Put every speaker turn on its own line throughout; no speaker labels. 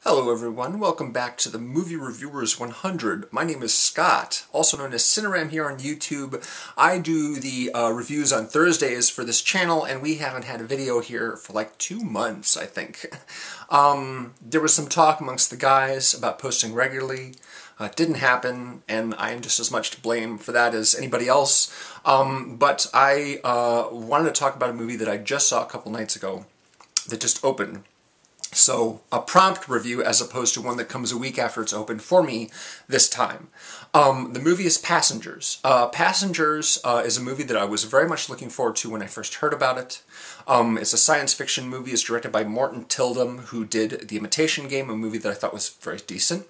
Hello everyone, welcome back to the Movie Reviewers 100. My name is Scott, also known as Cineram here on YouTube. I do the reviews on Thursdays for this channel, and we haven't had a video here for like 2 months, I think. There was some talk amongst the guys about posting regularly. It didn't happen, and I am just as much to blame for that as anybody else. But I wanted to talk about a movie that I just saw a couple nights ago that just opened. So, a prompt review as opposed to one that comes a week after it's open for me this time. The movie is Passengers. Passengers is a movie that I was very much looking forward to when I first heard about it. It's a science fiction movie. It's directed by Morten Tyldum, who did The Imitation Game, a movie that I thought was very decent.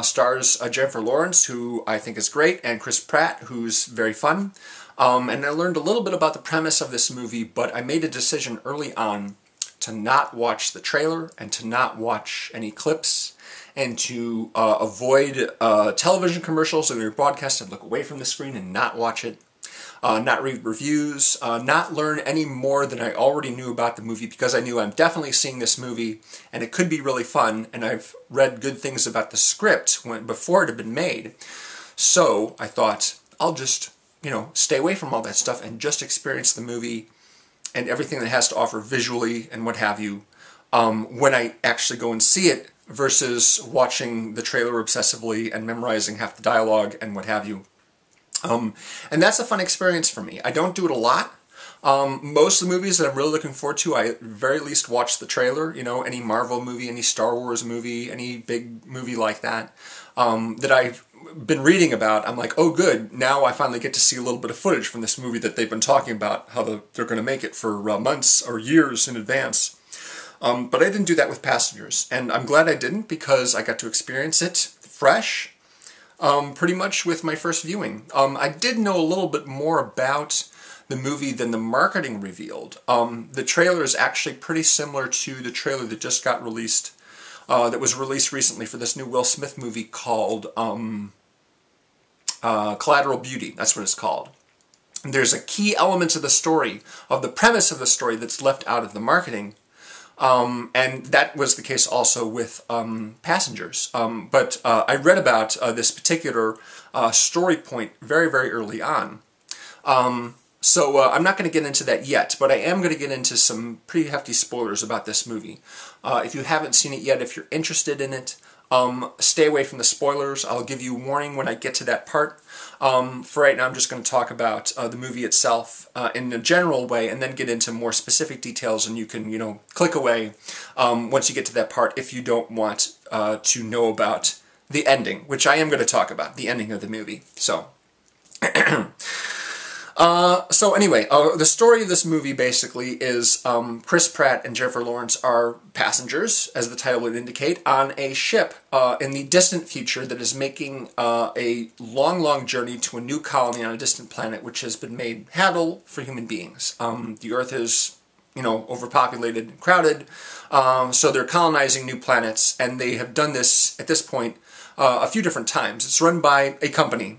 Stars Jennifer Lawrence, who I think is great, and Chris Pratt, who's very fun. And I learned a little bit about the premise of this movie, but I made a decision early on to not watch the trailer and to not watch any clips and to avoid television commercials that are broadcast and look away from the screen and not watch it, not read reviews, not learn any more than I already knew about the movie, because I knew I'm definitely seeing this movie and it could be really fun, and I've read good things about the script before it had been made. So I thought I'll just, stay away from all that stuff and just experience the movie and everything that it has to offer visually and what have you, when I actually go and see it, versus watching the trailer obsessively and memorizing half the dialogue and what have you. And that's a fun experience for me. I don't do it a lot. Most of the movies that I'm really looking forward to, I at very least watch the trailer. Any Marvel movie, any Star Wars movie, any big movie like that, that I've been reading about. I'm like, oh good, now I finally get to see a little bit of footage from this movie that they've been talking about, how they're going to make it for months or years in advance. But I didn't do that with Passengers, and I'm glad I didn't, because I got to experience it fresh, pretty much with my first viewing. I did know a little bit more about the movie than the marketing revealed. The trailer is actually pretty similar to the trailer that just got released, that was released recently for this new Will Smith movie called Collateral Beauty. That's what it's called. And there's a key element of the story, of the premise of the story, that's left out of the marketing. And that was the case also with Passengers. But I read about this particular story point very, very early on. So I'm not going to get into that yet, but I am going to get into some pretty hefty spoilers about this movie. If you haven't seen it yet, if you're interested in it, stay away from the spoilers. I'll give you a warning when I get to that part. For right now, I'm just going to talk about the movie itself in a general way, and then get into more specific details, and you can, click away once you get to that part if you don't want to know about the ending, which I am going to talk about, the ending of the movie. So anyway, the story of this movie basically is Chris Pratt and Jennifer Lawrence are passengers, as the title would indicate, on a ship in the distant future that is making a long, long journey to a new colony on a distant planet which has been made habitable for human beings. The Earth is, overpopulated and crowded, so they're colonizing new planets, and they have done this, at this point, a few different times. It's run by a company.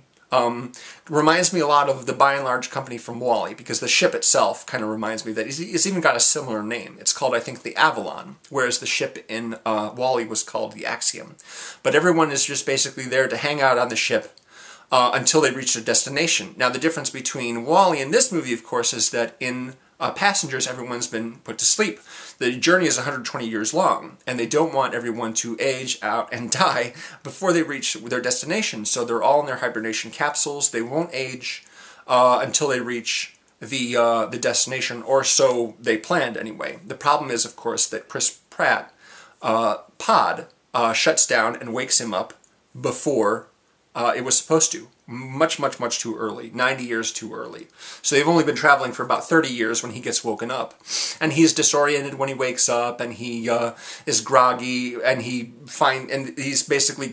Reminds me a lot of the By and Large company from WALL-E, because the ship itself kind of reminds me that it's even got a similar name. It's called, I think, the Avalon, whereas the ship in WALL-E was called the Axiom. But everyone is just basically there to hang out on the ship until they reach their destination. Now, the difference between WALL-E and this movie, of course, is that in Passengers, everyone's been put to sleep. The journey is 120 years long, and they don't want everyone to age out and die before they reach their destination. So they're all in their hibernation capsules. They won't age until they reach the destination, or so they planned anyway. The problem is, of course, that Chris Pratt pod shuts down and wakes him up before it was supposed to. Much, much, much too early. 90 years too early. So they've only been traveling for about 30 years when he gets woken up. And he's disoriented when he wakes up, and he is groggy, and he's basically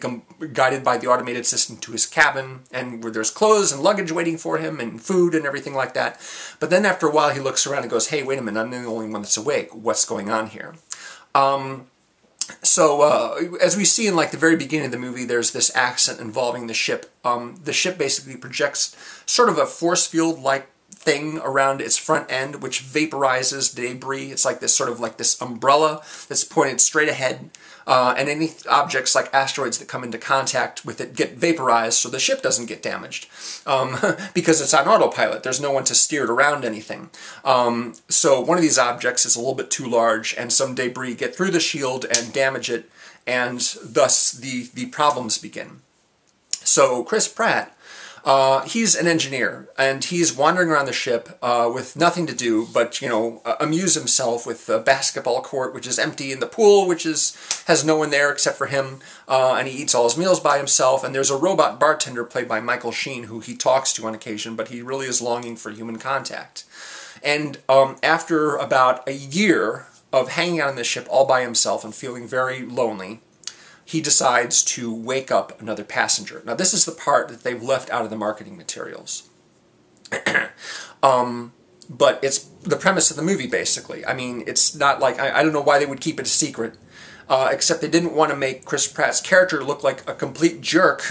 guided by the automated system to his cabin, and where there's clothes and luggage waiting for him, and food and everything like that. But then after a while he looks around and goes, hey, wait a minute, I'm the only one that's awake. What's going on here? So, as we see in the very beginning of the movie, there's this accident involving the ship. The ship basically projects sort of a force field-like thing around its front end, which vaporizes debris. It's like this sort of this umbrella that's pointed straight ahead, and any objects like asteroids that come into contact with it get vaporized so the ship doesn't get damaged. Because it's on autopilot. There's no one to steer it around anything. So one of these objects is a little bit too large, and some debris get through the shield and damage it, and thus the problems begin. So Chris Pratt, he's an engineer, and he's wandering around the ship with nothing to do but, you know, amuse himself with a basketball court, which is empty, and the pool, which has no one there except for him, and he eats all his meals by himself, and there's a robot bartender played by Sheen who he talks to on occasion, but he really is longing for human contact. And after about a year of hanging out on the ship all by himself and feeling very lonely, he decides to wake up another passenger. Now, this is the part that they've left out of the marketing materials. But it's the premise of the movie, basically. I mean, it's not like, I don't know why they would keep it a secret, except they didn't want to make Chris Pratt's character look like a complete jerk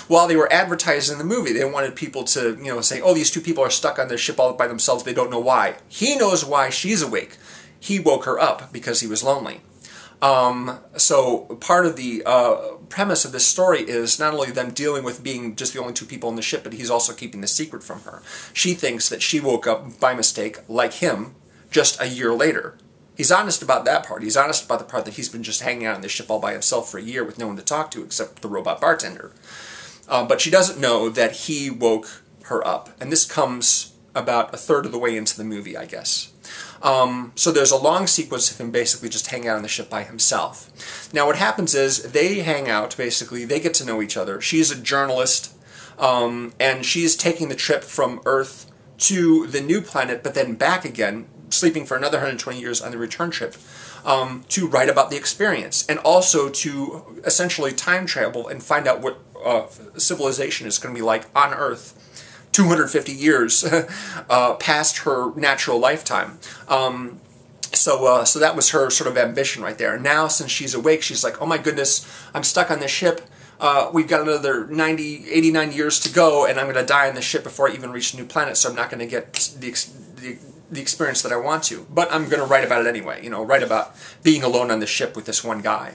while they were advertising the movie. They wanted people to, you know, say, oh, these two people are stuck on this ship all by themselves. They don't know why. He knows why she's awake. He woke her up because he was lonely. So part of the premise of this story is not only them dealing with being just the only two people on the ship, but he's also keeping the secret from her. She thinks that she woke up by mistake, like him, just a year later. He's honest about that part. He's honest about the part that he's been just hanging out on this ship all by himself for a year with no one to talk to except the robot bartender. But she doesn't know that he woke her up. And this comes about a third of the way into the movie, I guess. So there's a long sequence of him basically just hanging out on the ship by himself. Now what happens is they hang out, basically, they get to know each other. She's a journalist, and she's taking the trip from Earth to the new planet, but then back again, sleeping for another 120 years on the return trip, to write about the experience, and also to essentially time travel and find out what civilization is going to be like on Earth 250 years past her natural lifetime. So that was her sort of ambition right there. And now, since she's awake, she's like, oh my goodness, I'm stuck on this ship. We've got another 89 years to go, and I'm going to die on this ship before I even reach the new planet, so I'm not going to get the experience that I want to. But I'm going to write about it anyway, you know, write about being alone on the ship with this one guy.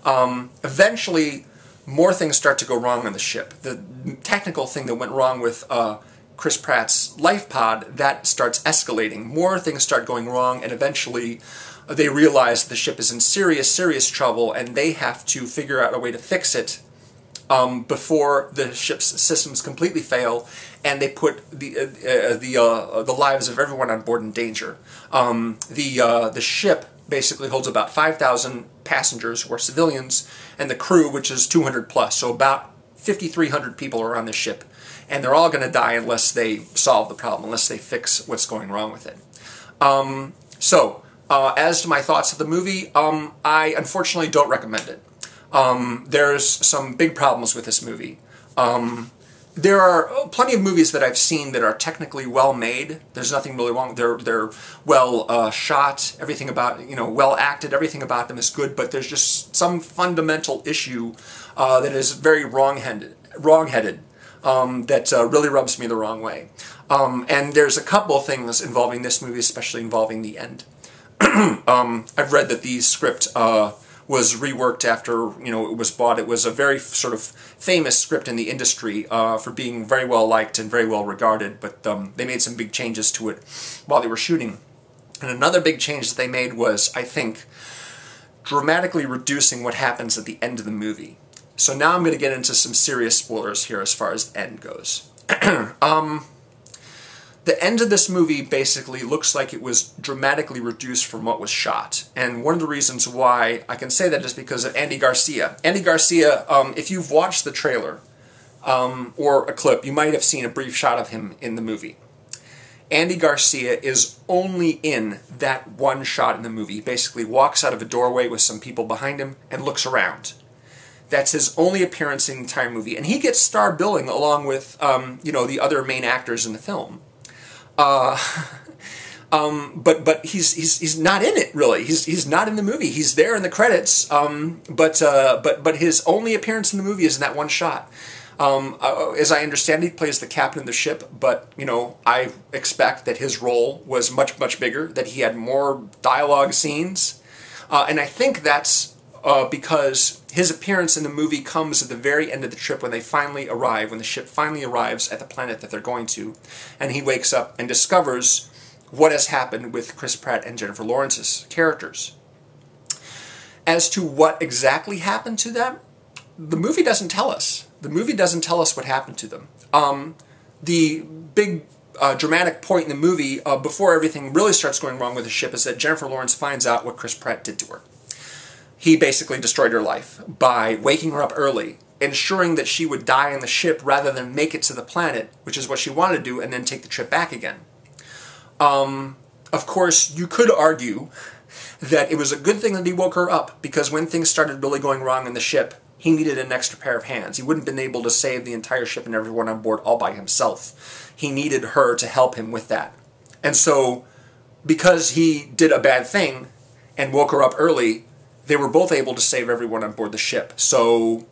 Eventually, more things start to go wrong on the ship. The technical thing that went wrong with Chris Pratt's life pod, that starts escalating. More things start going wrong, and eventually they realize the ship is in serious, serious trouble, and they have to figure out a way to fix it before the ship's systems completely fail, and they put the lives of everyone on board in danger. The ship basically holds about 5,000 passengers who are civilians, and the crew, which is 200 plus, so about 5,300 people are on the ship, and they're all going to die unless they solve the problem, unless they fix what's going wrong with it. As to my thoughts of the movie, I unfortunately don't recommend it. There's some big problems with this movie. There are plenty of movies that I've seen that are technically well made. There's nothing really wrong. They're well shot. Everything about, you know, well acted. Everything about them is good. But there's just some fundamental issue that is very wrong-headed. That really rubs me the wrong way. And there's a couple of things involving this movie, especially involving the end. I've read that the script was reworked after, you know, it was bought. It was a very sort of famous script in the industry for being very well liked and very well regarded, but they made some big changes to it while they were shooting. And another big change that they made was, I think, dramatically reducing what happens at the end of the movie. So now I'm going to get into some serious spoilers here as far as the end goes. The end of this movie basically looks like it was dramatically reduced from what was shot. And one of the reasons why I can say that is because of Andy Garcia. Andy Garcia, if you've watched the trailer or a clip, you might have seen a brief shot of him in the movie. Andy Garcia is only in that one shot in the movie. He basically walks out of a doorway with some people behind him and looks around. That's his only appearance in the entire movie. And he gets star billing along with, you know, the other main actors in the film. But he's not in it really. He's not in the movie. He's there in the credits. But his only appearance in the movie is in that one shot. As I understand, he plays the captain of the ship. But you know, I expect that his role was much bigger. That he had more dialogue scenes, and I think that's because his appearance in the movie comes at the very end of the trip when they finally arrive, when the ship finally arrives at the planet that they're going to, and he wakes up and discovers what has happened with Chris Pratt and Jennifer Lawrence's characters. As to what exactly happened to them, the movie doesn't tell us. The movie doesn't tell us what happened to them. The big dramatic point in the movie, before everything really starts going wrong with the ship, is that Jennifer Lawrence finds out what Chris Pratt did to her. He basically destroyed her life by waking her up early, ensuring that she would die on the ship rather than make it to the planet, which is what she wanted to do, and then take the trip back again. Of course, you could argue that it was a good thing that he woke her up, because when things started really going wrong in the ship, he needed an extra pair of hands. He wouldn't have been able to save the entire ship and everyone on board all by himself. He needed her to help him with that. And so, because he did a bad thing and woke her up early, they were both able to save everyone on board the ship. So,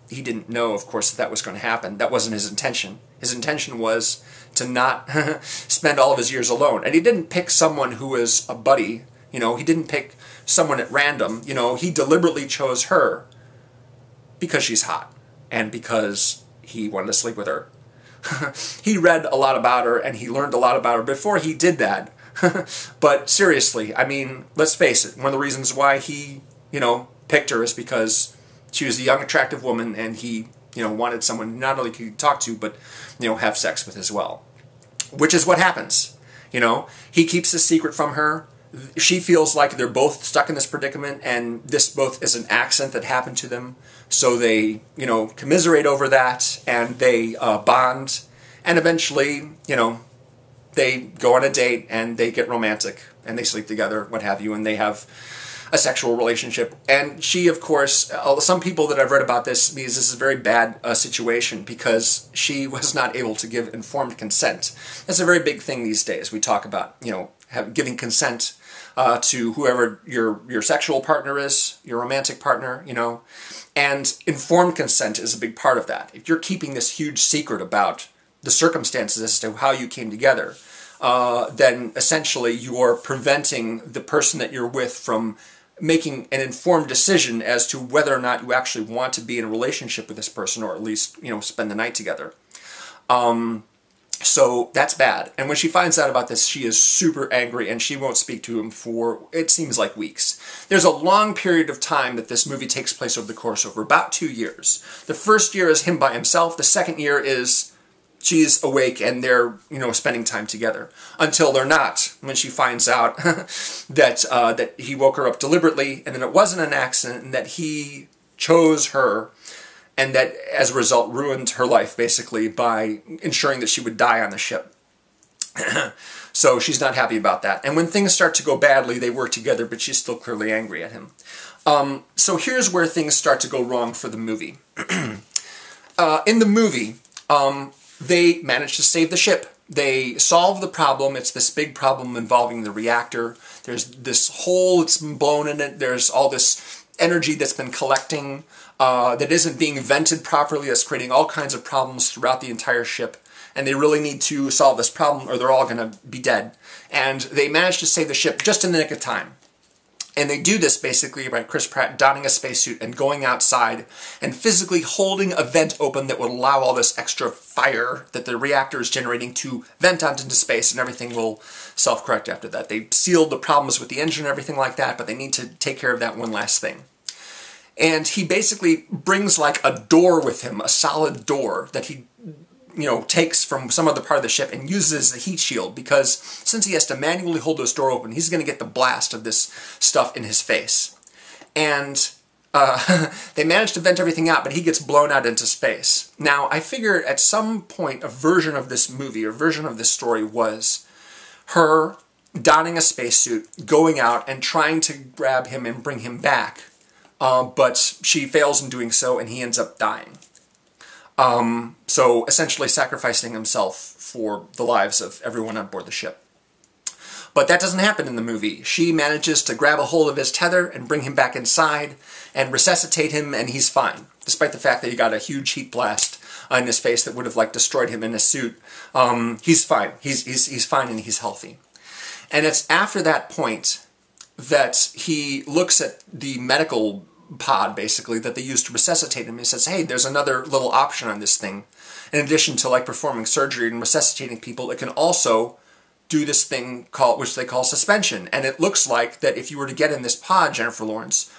he didn't know, of course, that was going to happen. That wasn't his intention. His intention was to not spend all of his years alone. And he didn't pick someone who was a buddy. You know, he didn't pick someone at random. You know, he deliberately chose her because she's hot and because he wanted to sleep with her. He read a lot about her and he learned a lot about her before he did that. But seriously, I mean, let's face it. One of the reasons why he, picked her is because she was a young, attractive woman and he, wanted someone not only could talk to, but, have sex with as well. Which is what happens. He keeps this secret from her. She feels like they're both stuck in this predicament, and this both is an accident that happened to them. So they, commiserate over that, and they bond, and eventually, they go on a date, and they get romantic, and they sleep together, what have you, and they have a sexual relationship. And she, of course, some people that I've read about this, because this is a very bad situation, because she was not able to give informed consent. That's a very big thing these days. We talk about, giving consent to whoever your sexual partner is, your romantic partner, and informed consent is a big part of that. If you're keeping this huge secret about the circumstances as to how you came together, then essentially you're preventing the person that you're with from making an informed decision as to whether or not you actually want to be in a relationship with this person, or at least, spend the night together. So that's bad. And when she finds out about this, she is super angry, and she won't speak to him for, it seems like, weeks. There's a long period of time that this movie takes place over the course of about 2 years. The first year is him by himself. The second year is she's awake and they're, spending time together. Until they're not, when she finds out that he woke her up deliberately, and that it wasn't an accident, and that he chose her, and that, as a result, ruined her life, basically, by ensuring that she would die on the ship. So she's not happy about that. And when things start to go badly, they work together, but she's still clearly angry at him. So here's where things start to go wrong for the movie. In the movie, they manage to save the ship. They solve the problem. It's this big problem involving the reactor. There's this hole that's been blown in it. There's all this energy that's been collecting that isn't being vented properly, that's creating all kinds of problems throughout the entire ship. And they really need to solve this problem or they're all going to be dead. And they manage to save the ship just in the nick of time. And they do this basically by Chris Pratt donning a spacesuit and going outside and physically holding a vent open that would allow all this extra fire that the reactor is generating to vent out into space, and everything will self-correct after that. They sealed the problems with the engine and everything like that, but they need to take care of that one last thing. And he basically brings like a door with him, a solid door that he takes from some other part of the ship and uses as a heat shield, because since he has to manually hold this door open, he's going to get the blast of this stuff in his face. And they manage to vent everything out, but he gets blown out into space. Now, I figure at some point a version of this movie, or version of this story, was her donning a spacesuit, going out and trying to grab him and bring him back. But she fails in doing so, and he ends up dying. So essentially sacrificing himself for the lives of everyone on board the ship. But that doesn't happen in the movie. She manages to grab a hold of his tether and bring him back inside and resuscitate him, and he's fine. Despite the fact that he got a huge heat blast in his face that would have destroyed him in his suit, he's fine. He's fine and he's healthy. And it's after that point that he looks at the medical pod, basically, that they use to resuscitate him. He says, hey, there's another little option on this thing. In addition to like performing surgery and resuscitating people, it can also do this thing which they call suspension. And it looks like that if you were to get in this pod, Jennifer Lawrence,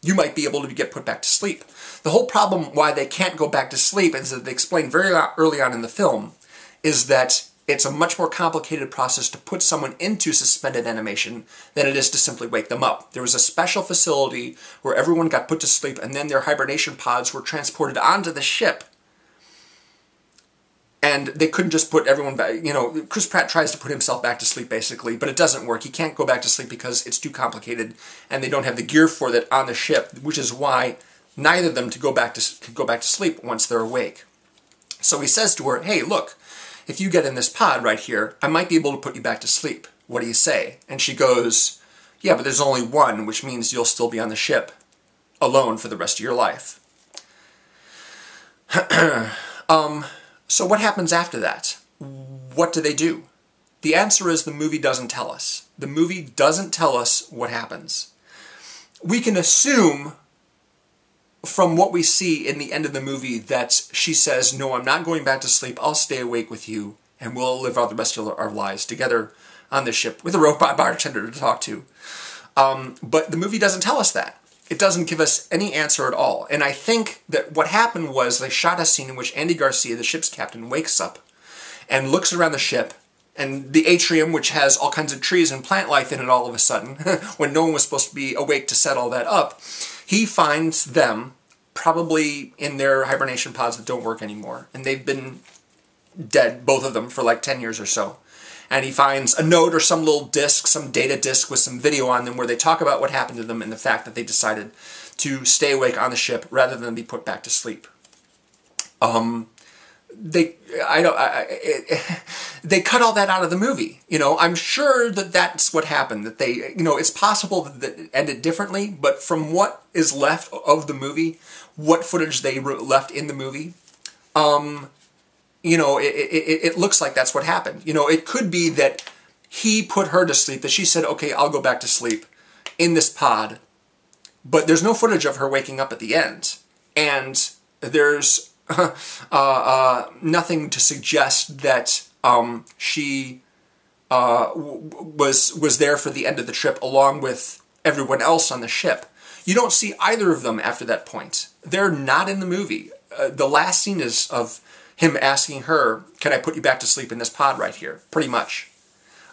you might be able to get put back to sleep. The whole problem why they can't go back to sleep, as they explain very early on in the film, is that it's a much more complicated process to put someone into suspended animation than it is to simply wake them up. There was a special facility where everyone got put to sleep, and then their hibernation pods were transported onto the ship. And they couldn't just put everyone back. You know, Chris Pratt tries to put himself back to sleep, basically, but it doesn't work. He can't go back to sleep because it's too complicated, and they don't have the gear for that on the ship, which is why neither of them could go back to sleep once they're awake. So he says to her, hey, look, if you get in this pod right here, I might be able to put you back to sleep. What do you say? And she goes, yeah, but there's only one, which means you'll still be on the ship alone for the rest of your life. So what happens after that? What do they do? The answer is the movie doesn't tell us. The movie doesn't tell us what happens. We can assume from what we see in the end of the movie that she says, no, I'm not going back to sleep, I'll stay awake with you, and we'll live out the rest of our lives together on this ship with a robot bartender to talk to. But the movie doesn't tell us that. It doesn't give us any answer at all. And I think that what happened was they shot a scene in which Andy Garcia, the ship's captain, wakes up and looks around the ship, and the atrium, which has all kinds of trees and plant life in it all of a sudden, when no one was supposed to be awake to set all that up, he finds them probably in their hibernation pods that don't work anymore. And they've been dead, both of them, for like 10 years or so. And he finds a note or some little disc, some data disc with some video on them where they talk about what happened to them and the fact that they decided to stay awake on the ship rather than be put back to sleep. They cut all that out of the movie. You know, I'm sure that that's what happened. That they, you know, it's possible that it ended differently, but from what is left of the movie, what footage they left in the movie, you know, it looks like that's what happened. You know, it could be that he put her to sleep, that she said, okay, I'll go back to sleep in this pod, but there's no footage of her waking up at the end. And there's nothing to suggest that she was there for the end of the trip along with everyone else on the ship. You don't see either of them after that point. They're not in the movie. The last scene is of him asking her, can I put you back to sleep in this pod right here? Pretty much.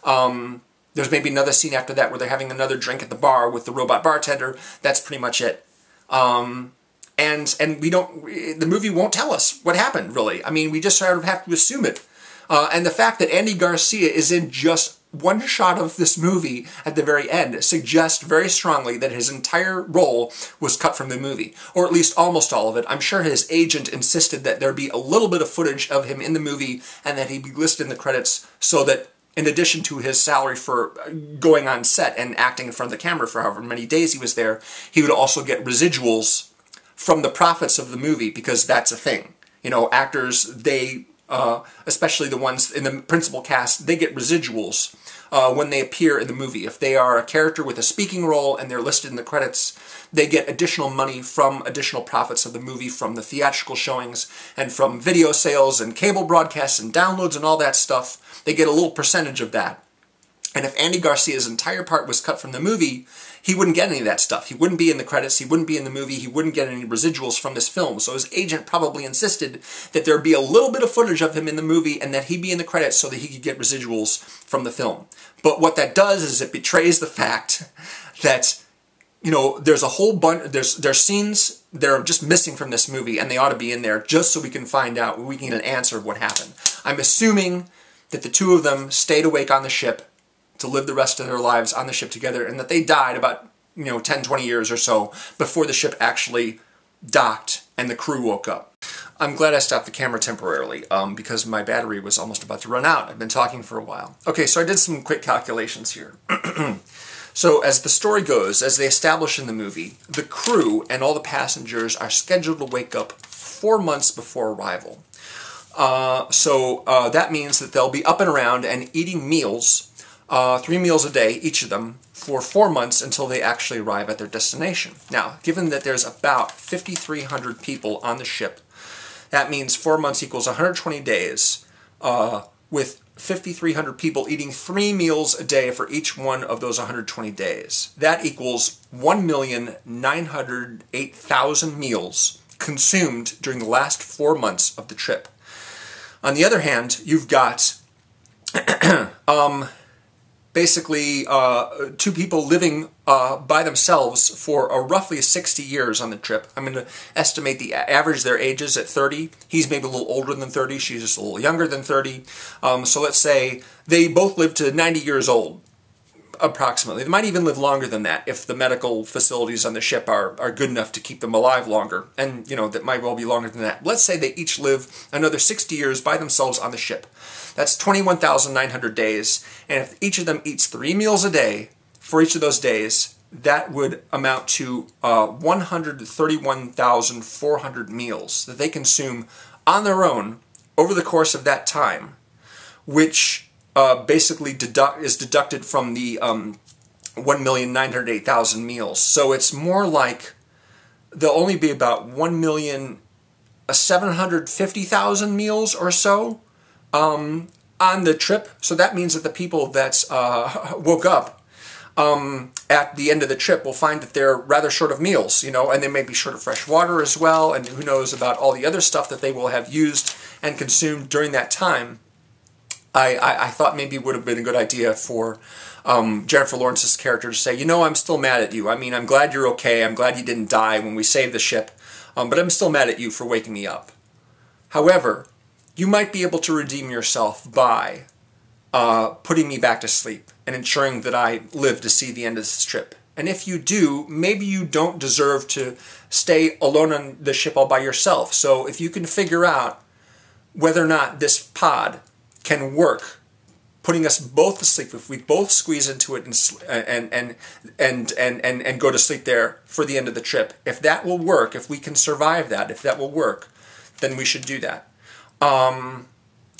There's maybe another scene after that where they're having another drink at the bar with the robot bartender. That's pretty much it. And we don't, the movie won't tell us what happened, really. I mean, we just sort of have to assume it. And the fact that Andy Garcia is in just one shot of this movie at the very end suggests very strongly that his entire role was cut from the movie, or at least almost all of it. I'm sure his agent insisted that there be a little bit of footage of him in the movie and that he be listed in the credits so that in addition to his salary for going on set and acting in front of the camera for however many days he was there, he would also get residuals from the profits of the movie, because that's a thing. You know, actors, they, especially the ones in the principal cast, they get residuals when they appear in the movie. If they are a character with a speaking role and they're listed in the credits, they get additional money from additional profits of the movie from the theatrical showings and from video sales and cable broadcasts and downloads and all that stuff. They get a little percentage of that. And if Andy Garcia's entire part was cut from the movie, he wouldn't get any of that stuff. He wouldn't be in the credits, he wouldn't be in the movie, he wouldn't get any residuals from this film. So his agent probably insisted that there be a little bit of footage of him in the movie and that he be in the credits so that he could get residuals from the film. But what that does is it betrays the fact that, you know, there's a whole bunch, there's scenes that are just missing from this movie and they ought to be in there just so we can find out, we can get an answer of what happened. I'm assuming that the two of them stayed awake on the ship to live the rest of their lives on the ship together, and that they died about, 10, 20 years or so before the ship actually docked and the crew woke up. I'm glad I stopped the camera temporarily because my battery was almost about to run out. I've been talking for a while. Okay, so I did some quick calculations here. So as the story goes, as they establish in the movie, the crew and all the passengers are scheduled to wake up 4 months before arrival. So that means that they'll be up and around and eating meals 3 meals a day, each of them, for 4 months until they actually arrive at their destination. Now, given that there's about 5,300 people on the ship, that means 4 months equals 120 days, with 5,300 people eating 3 meals a day for each one of those 120 days. That equals 1,908,000 meals consumed during the last 4 months of the trip. On the other hand, you've got basically 2 people living by themselves for roughly 60 years on the trip. I'm going to estimate the average their ages at 30. He's maybe a little older than 30. She's just a little younger than 30. So let's say they both live to 90 years old, approximately. They might even live longer than that if the medical facilities on the ship are good enough to keep them alive longer. And, you know, that might well be longer than that. Let's say they each live another 60 years by themselves on the ship. That's 21,900 days. And if each of them eats 3 meals a day for each of those days, that would amount to 131,400 meals that they consume on their own over the course of that time, which basically is deducted from the 1,908,000 meals. So it's more like there'll only be about 1,750,000 meals or so on the trip. So that means that the people that woke up at the end of the trip will find that they're rather short of meals, you know, and they may be short of fresh water as well, and who knows about all the other stuff that they will have used and consumed during that time. I thought maybe it would have been a good idea for Jennifer Lawrence's character to say, you know, I'm still mad at you. I mean, I'm glad you're okay. I'm glad you didn't die when we saved the ship, but I'm still mad at you for waking me up. However, you might be able to redeem yourself by putting me back to sleep and ensuring that I live to see the end of this trip. And if you do, maybe you don't deserve to stay alone on the ship all by yourself. So if you can figure out whether or not this pod can work, putting us both to sleep, if we both squeeze into it and go to sleep there for the end of the trip, if that will work, if we can survive that, if that will work, then we should do that.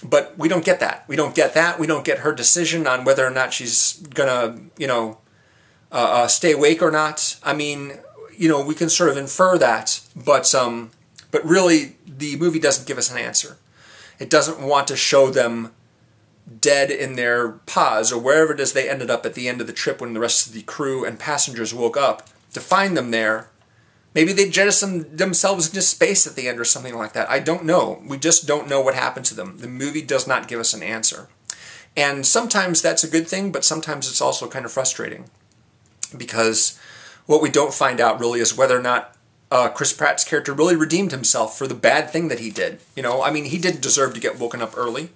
But we don't get that. We don't get that. We don't get her decision on whether or not she's gonna, you know, stay awake or not. I mean, you know, we can sort of infer that, but really, the movie doesn't give us an answer. It doesn't want to show them dead in their pods or wherever it is they ended up at the end of the trip when the rest of the crew and passengers woke up, to find them there. Maybe they jettisoned themselves into space at the end or something like that. I don't know. We just don't know what happened to them. The movie does not give us an answer. And sometimes that's a good thing, but sometimes it's also kind of frustrating. Because what we don't find out really is whether or not Chris Pratt's character really redeemed himself for the bad thing that he did. You know, I mean, he didn't deserve to get woken up early.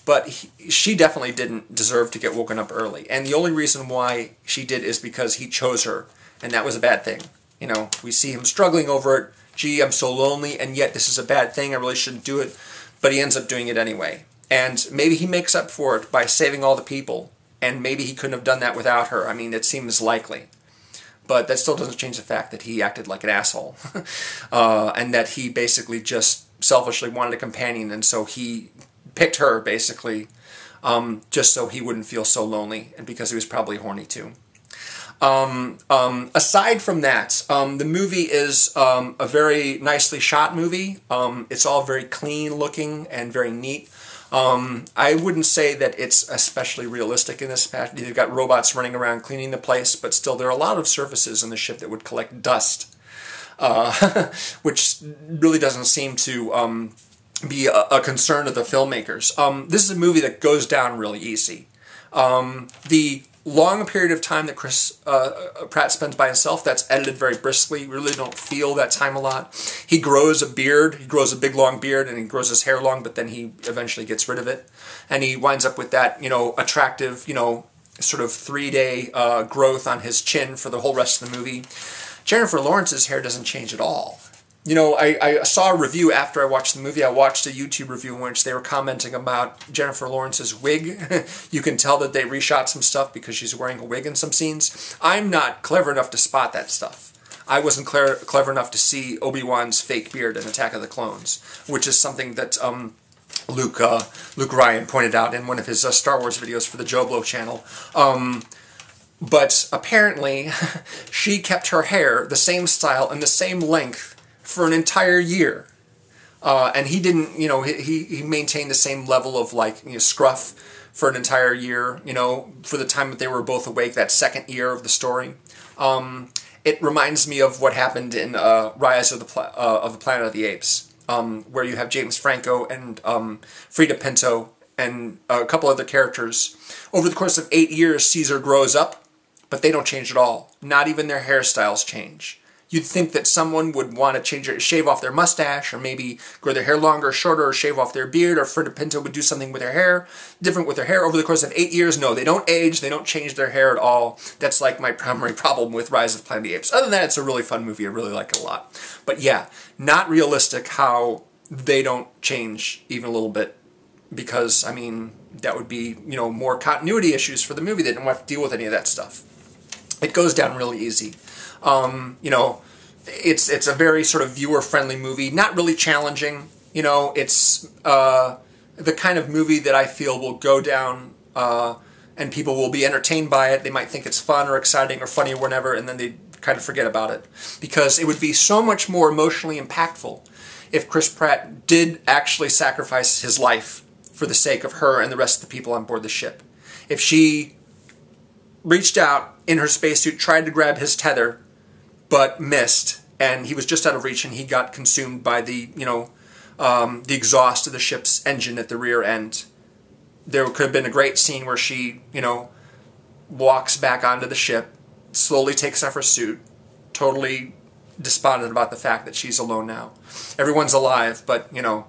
But she definitely didn't deserve to get woken up early. And the only reason why she did is because he chose her. And that was a bad thing. You know, we see him struggling over it. Gee, I'm so lonely, and yet this is a bad thing. I really shouldn't do it. But he ends up doing it anyway. And maybe he makes up for it by saving all the people. And maybe he couldn't have done that without her. I mean, it seems likely. But that still doesn't change the fact that he acted like an asshole. And that he basically just selfishly wanted a companion. And so he picked her, basically, just so he wouldn't feel so lonely. And because he was probably horny, too. Aside from that, the movie is a very nicely shot movie. It's all very clean looking and very neat. I wouldn't say that it's especially realistic in this fact. You've got robots running around cleaning the place, but still there are a lot of surfaces in the ship that would collect dust, which really doesn't seem to be a concern of the filmmakers. This is a movie that goes down really easy. The long period of time that Chris Pratt spends by himself, that's edited very briskly. You really don't feel that time a lot. He grows a beard. He grows a big, long beard, and he grows his hair long, but then he eventually gets rid of it. And he winds up with that, you know, attractive, you know, sort of 3-day growth on his chin for the whole rest of the movie. Jennifer Lawrence's hair doesn't change at all. You know, I saw a review after I watched the movie. I watched a YouTube review in which they were commenting about Jennifer Lawrence's wig. You can tell that they reshot some stuff because she's wearing a wig in some scenes. I'm not clever enough to spot that stuff. I wasn't clever enough to see Obi-Wan's fake beard in Attack of the Clones, which is something that Luke Ryan pointed out in one of his Star Wars videos for the Joe Blow channel. But apparently, she kept her hair the same style and the same length for an entire year. And he didn't, you know, he maintained the same level of, like, you know, scruff for an entire year, you know, for the time that they were both awake, that second year of the story. It reminds me of what happened in Rise of the Planet of the Apes, where you have James Franco and Frida Pinto and a couple other characters. Over the course of 8 years, Caesar grows up, but they don't change at all. Not even their hairstyles change. You'd think that someone would want to shave off their mustache, or maybe grow their hair longer or shorter, or shave off their beard, or Frida Pinto would do something with her hair, different with their hair. Over the course of 8 years, no, they don't age, they don't change their hair at all. That's like my primary problem with Rise of the Planet of the Apes. Other than that, it's a really fun movie, I really like it a lot. But yeah, not realistic how they don't change even a little bit, because, I mean, that would be, you know, more continuity issues for the movie. They don't have to deal with any of that stuff. It goes down really easy. You know, it's a very sort of viewer-friendly movie, not really challenging. You know, it's the kind of movie that I feel will go down and people will be entertained by it. They might think it's fun or exciting or funny or whatever, and then they kind of forget about it. Because it would be so much more emotionally impactful if Chris Pratt did actually sacrifice his life for the sake of her and the rest of the people on board the ship. If she reached out in her spacesuit, tried to grab his tether, but missed, and he was just out of reach, and he got consumed by the, you know, the exhaust of the ship's engine at the rear end. There could have been a great scene where she, you know, walks back onto the ship, slowly takes off her suit, totally despondent about the fact that she's alone now. Everyone's alive, but, you know,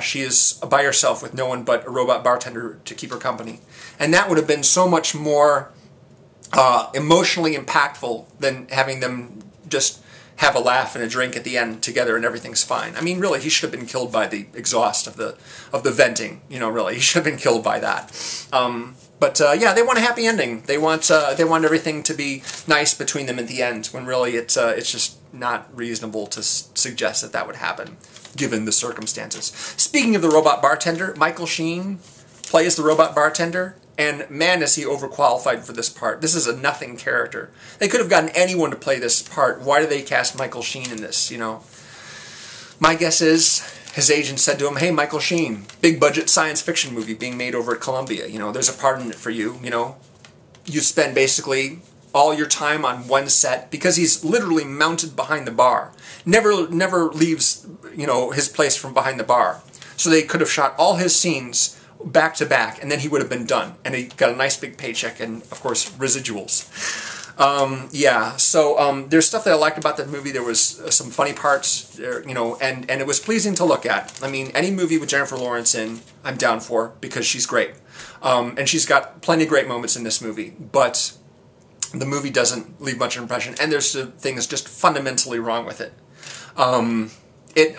she is by herself with no one but a robot bartender to keep her company. And that would have been so much more emotionally impactful than having them just have a laugh and a drink at the end together and everything's fine. I mean, really, he should have been killed by the exhaust of the venting. You know, really, he should have been killed by that. But yeah, they want a happy ending. They want everything to be nice between them at the end. When really, it's just not reasonable to suggest that that would happen, given the circumstances. Speaking of the robot bartender, Michael Sheen plays the robot bartender. And man, is he overqualified for this part. This is a nothing character. They could have gotten anyone to play this part. Why do they cast Michael Sheen in this, you know? My guess is his agent said to him, hey, Michael Sheen, big budget science fiction movie being made over at Columbia. You know, there's a part in it for you, you know. You spend basically all your time on one set, because he's literally mounted behind the bar. Never leaves, you know, his place from behind the bar. So they could have shot all his scenes back to back, and then he would have been done, and he got a nice big paycheck, and of course residuals. Yeah, so there's stuff that I liked about that movie. There was some funny parts there, you know, and it was pleasing to look at. I mean, any movie with Jennifer Lawrence in, I'm down for, because she's great, and she's got plenty of great moments in this movie, but the movie doesn't leave much impression, and there's things just fundamentally wrong with it.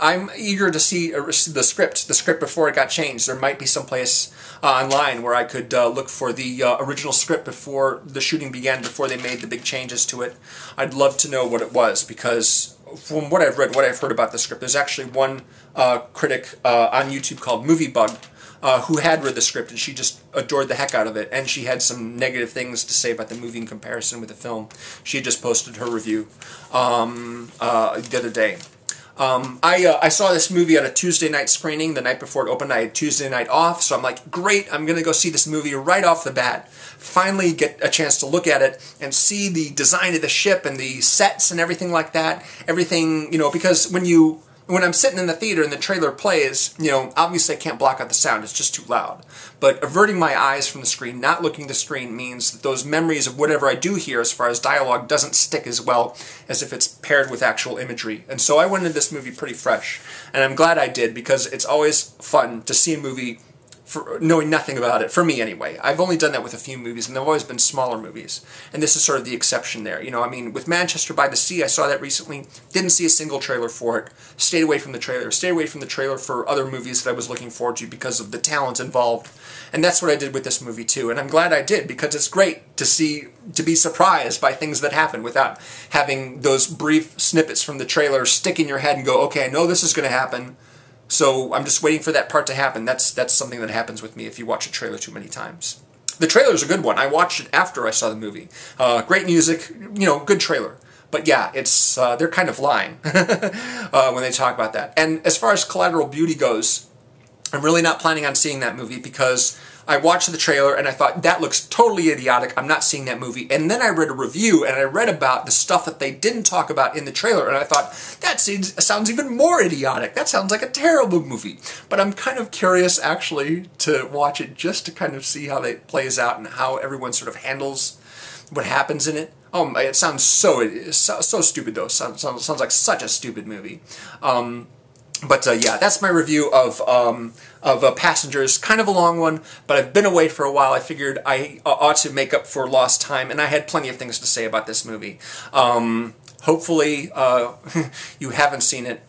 I'm eager to see the script before it got changed. There might be some place online where I could look for the original script before the shooting began, before they made the big changes to it. I'd love to know what it was, because from what I've read, what I've heard about the script, there's actually one critic on YouTube called Movie Bug who had read the script, and she just adored the heck out of it, and she had some negative things to say about the movie in comparison with the film. She had just posted her review the other day. I saw this movie at a Tuesday night screening the night before it opened. I had Tuesday night off, so I'm like, great, I'm going to go see this movie right off the bat. Finally get a chance to look at it and see the design of the ship and the sets and everything like that. Everything, you know, because when I'm sitting in the theater and the trailer plays, you know, obviously I can't block out the sound, it's just too loud. But averting my eyes from the screen, not looking at the screen, means that those memories of whatever I do hear as far as dialogue doesn't stick as well as if it's paired with actual imagery. And so I went into this movie pretty fresh. And I'm glad I did, because it's always fun to see a movie for knowing nothing about it, for me anyway. I've only done that with a few movies, and they've always been smaller movies. And this is sort of the exception there. You know, I mean, with Manchester by the Sea, I saw that recently, didn't see a single trailer for it, stayed away from the trailer for other movies that I was looking forward to because of the talent involved. And that's what I did with this movie too, and I'm glad I did, because it's great to be surprised by things that happen without having those brief snippets from the trailer stick in your head and go, okay, I know this is going to happen, So I'm just waiting for that part to happen. That's something that happens with me if you watch a trailer too many times. The trailer's a good one. I watched it after I saw the movie. Great music, good trailer. But yeah, it's they're kind of lying when they talk about that. And as far as Collateral Beauty goes, I'm really not planning on seeing that movie because I watched the trailer and I thought, that looks totally idiotic, I'm not seeing that movie. And then I read a review and I read about the stuff that they didn't talk about in the trailer, and I thought, that sounds even more idiotic. That sounds like a terrible movie. But I'm kind of curious, actually, to watch it just to kind of see how it plays out and how everyone sort of handles what happens in it. Oh, it sounds so stupid, though. Sounds like such a stupid movie. But yeah, that's my review of Passengers. Kind of a long one, but I've been away for a while. I figured I ought to make up for lost time, and I had plenty of things to say about this movie. Hopefully, you haven't seen it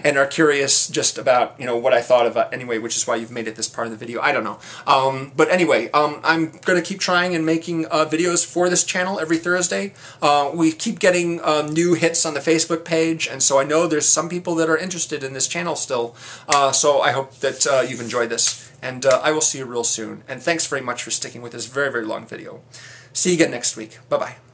and are curious just about, what I thought of it anyway, which is why you've made it this part of the video. I don't know. But anyway, I'm going to keep trying and making videos for this channel every Thursday. We keep getting new hits on the Facebook page, and so I know there's some people that are interested in this channel still. So I hope that you've enjoyed this, and I will see you real soon. And thanks very much for sticking with this very, very long video. See you again next week. Bye-bye.